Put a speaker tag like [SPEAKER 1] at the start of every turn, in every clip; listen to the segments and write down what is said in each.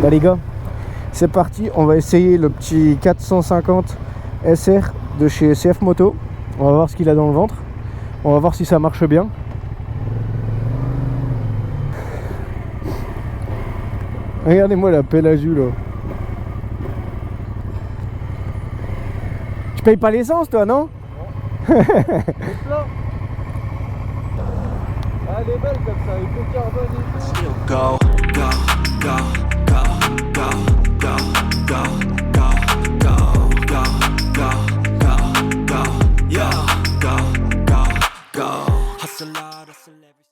[SPEAKER 1] Bah les gars, c'est parti, on va essayer le petit 450 SR de chez CF Moto. On va voir ce qu'il a dans le ventre. On va voir si ça marche bien. Regardez-moi la pelle à jus là. Tu payes pas l'essence toi, non?
[SPEAKER 2] Non. Ah, elle est belle comme ça, éco-carbone et tout.
[SPEAKER 3] Go, go, go, go, go, go, go, go, go, go, go, go, go, yeah, go, go, go. Hustle hard, hustle every.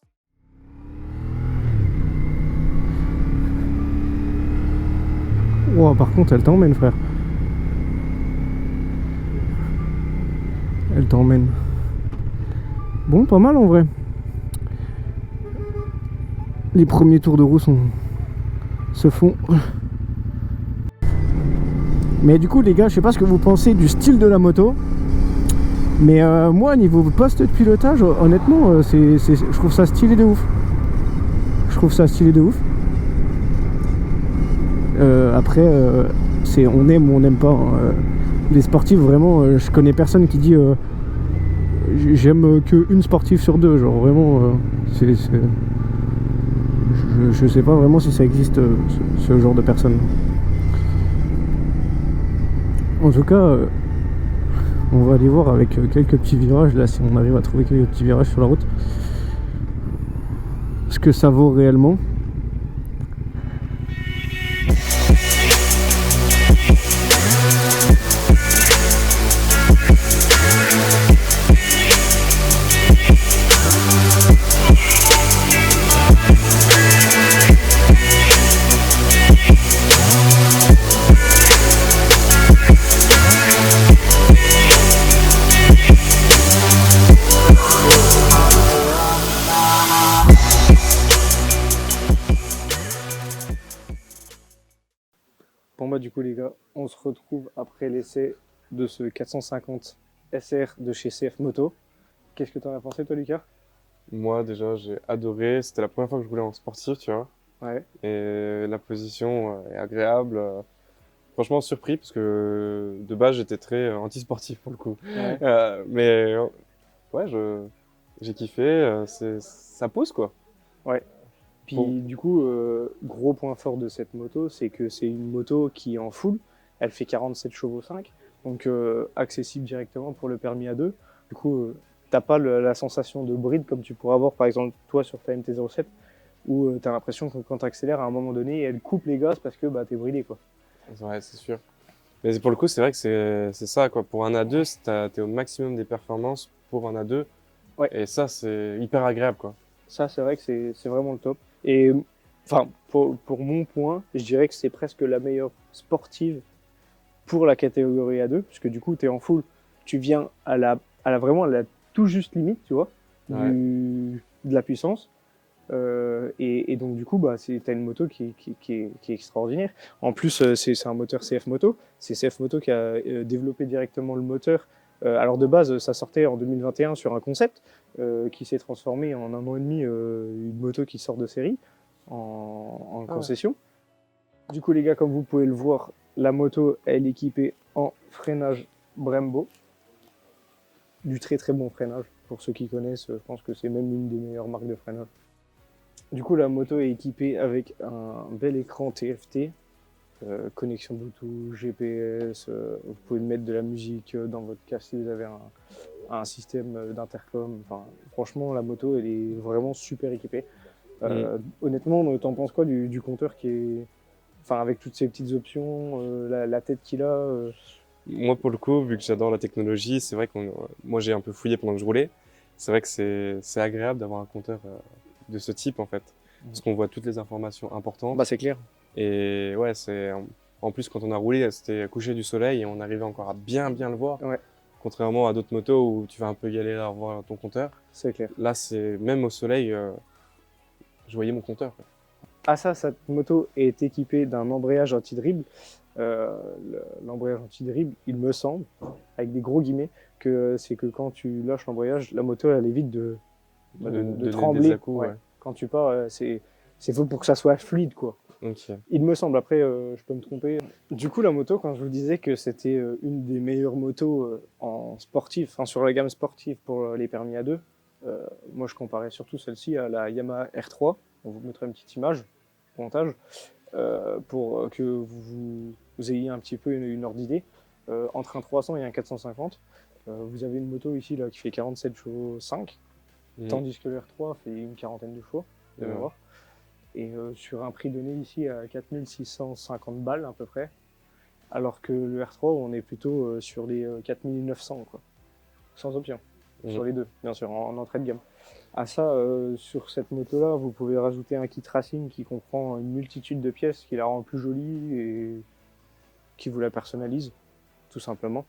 [SPEAKER 1] Wow, par contre, elle t'emmène, frère. Elle t'emmène. Bon, pas mal en vrai. Les premiers tours de roue se font. Mais du coup, les gars, je sais pas ce que vous pensez du style de la moto. Mais moi, niveau poste de pilotage, honnêtement, je trouve ça stylé de ouf. Je trouve ça stylé de ouf. Après, on aime ou on n'aime pas. Hein. Les sportifs, vraiment, je connais personne qui dit j'aime qu'une sportive sur deux. Genre, vraiment, je sais pas vraiment si ça existe, ce genre de personnes. En tout cas, on va aller voir avec quelques petits virages, là, si on arrive à trouver quelques petits virages sur la route. Ce que ça vaut réellement. Bon bah du coup les gars, on se retrouve après l'essai de ce 450 SR de chez CF Moto. Qu'est-ce que t'en as pensé toi, Lucas?
[SPEAKER 2] Moi, déjà, j'ai adoré. C'était la première fois que je roulais en sportif, tu vois.
[SPEAKER 1] Ouais.
[SPEAKER 2] Et la position est agréable. Franchement, surpris parce que de base, j'étais très anti-sportif pour le coup.
[SPEAKER 1] Ouais.
[SPEAKER 2] Ouais, j'ai kiffé. Ça pousse quoi.
[SPEAKER 1] Ouais. Puis
[SPEAKER 2] Bon.
[SPEAKER 1] du coup, gros point fort de cette moto, c'est que c'est une moto qui est en full. Elle fait 47 chevaux 5, donc accessible directement pour le permis A2. Du coup, t'as pas la sensation de bride comme tu pourrais avoir par exemple toi sur ta MT-07, où t'as l'impression que quand t'accélères à un moment donné, elle coupe les gaz parce que bah, t'es bridé quoi.
[SPEAKER 2] Ouais, c'est sûr. Mais pour le coup, c'est vrai que c'est ça quoi. Pour un A2, t'es au maximum des performances pour un A2.
[SPEAKER 1] Ouais.
[SPEAKER 2] Et ça, c'est hyper agréable quoi.
[SPEAKER 1] Ça, c'est vrai que c'est vraiment le top. Et enfin, pour mon point, je dirais que c'est presque la meilleure sportive pour la catégorie A2, puisque du coup, tu es en full. Tu viens vraiment à la tout juste limite, tu vois,
[SPEAKER 2] Ouais.
[SPEAKER 1] de la puissance. Et donc, du coup, bah, tu as une moto qui est extraordinaire. En plus, c'est un moteur CF Moto. C'est CF Moto qui a développé directement le moteur. Alors, de base, ça sortait en 2021 sur un concept qui s'est transformé en un an et demi, une moto qui sort de série en concession. Du coup, les gars, comme vous pouvez le voir, la moto elle est équipée en freinage Brembo. Du très très bon freinage. Pour ceux qui connaissent, je pense que c'est même une des meilleures marques de freinage. Du coup, la moto est équipée avec un bel écran TFT, connexion Bluetooth, GPS, vous pouvez mettre de la musique dans votre casque si vous avez un système d'intercom. Enfin, franchement, la moto, elle est vraiment super équipée. Honnêtement, t'en penses quoi du compteur qui est... Enfin, avec toutes ces petites options, la tête qu'il a
[SPEAKER 2] Moi, pour le coup, vu que j'adore la technologie, c'est vrai que moi, j'ai un peu fouillé pendant que je roulais. C'est vrai que c'est agréable d'avoir un compteur de ce type, en fait. Parce qu'on voit toutes les informations importantes.
[SPEAKER 1] Bah, c'est clair.
[SPEAKER 2] Et ouais, en plus, quand on a roulé, c'était coucher du soleil et on arrivait encore à bien le voir.
[SPEAKER 1] Ouais.
[SPEAKER 2] Contrairement à d'autres motos où tu vas un peu galérer à voir ton compteur.
[SPEAKER 1] C'est clair.
[SPEAKER 2] Là, même au soleil, je voyais mon compteur, quoi.
[SPEAKER 1] Ah ça, cette moto est équipée d'un embrayage anti-dribble. L'embrayage anti-dribble, il me semble, avec des gros guillemets, que c'est que quand tu lâches l'embrayage, la moto elle évite de trembler.
[SPEAKER 2] Des à-coups, ouais.
[SPEAKER 1] Quand tu pars, c'est fait pour que ça soit fluide, quoi.
[SPEAKER 2] Ok.
[SPEAKER 1] Il me semble, après je peux me tromper. Du coup la moto, quand je vous disais que c'était une des meilleures motos en sportif, enfin sur la gamme sportive pour les permis A2, moi je comparais surtout celle-ci à la Yamaha R3. On vous mettra une petite image au montage pour que vous ayez un petit peu une ordre d'idée. Entre un 300 et un 450, vous avez une moto ici là, qui fait 47 chevaux 5, tandis que le R3 fait une quarantaine de chevaux de mémoire. Et sur un prix donné ici à 4650 balles à peu près, alors que le R3 on est plutôt sur les 4900 quoi, sans option, sur les deux bien sûr, en entrée de gamme. À ça, sur cette moto là, vous pouvez rajouter un kit racing qui comprend une multitude de pièces qui la rend plus jolie et qui vous la personnalise, tout simplement.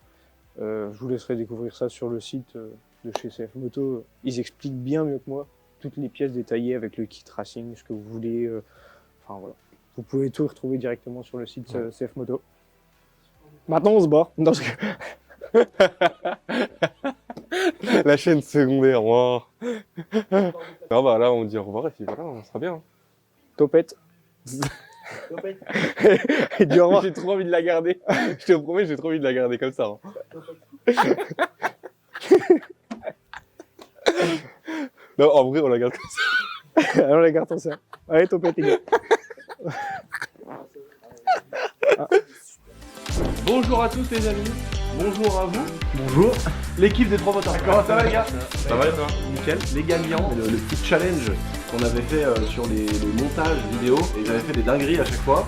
[SPEAKER 1] Je vous laisserai découvrir ça sur le site de chez CF Moto, ils expliquent bien mieux que moi toutes les pièces détaillées avec le kit racing, ce que vous voulez. Enfin voilà. Vous pouvez tout retrouver directement sur le site CF Moto. Maintenant on se barre. Non,
[SPEAKER 2] La chaîne secondaire, wow. Non, bah là on dit au revoir et puis voilà, on sera bien.
[SPEAKER 1] Topette. Et dis au revoir.
[SPEAKER 2] J'ai trop envie de la garder. Je te promets, j'ai trop envie de la garder comme ça. Non, en vrai, on la garde comme ça.
[SPEAKER 1] Alors la garde ça. Allez, Topette les gars.
[SPEAKER 4] Bonjour à tous les amis, bonjour à vous. Bonjour. L'équipe des 3 motards. Comment ça va les gars?
[SPEAKER 2] Ça va et toi?
[SPEAKER 4] Nickel. Les gagnants, le petit challenge qu'on avait fait sur les montages vidéo, et j'avais fait des dingueries à chaque fois.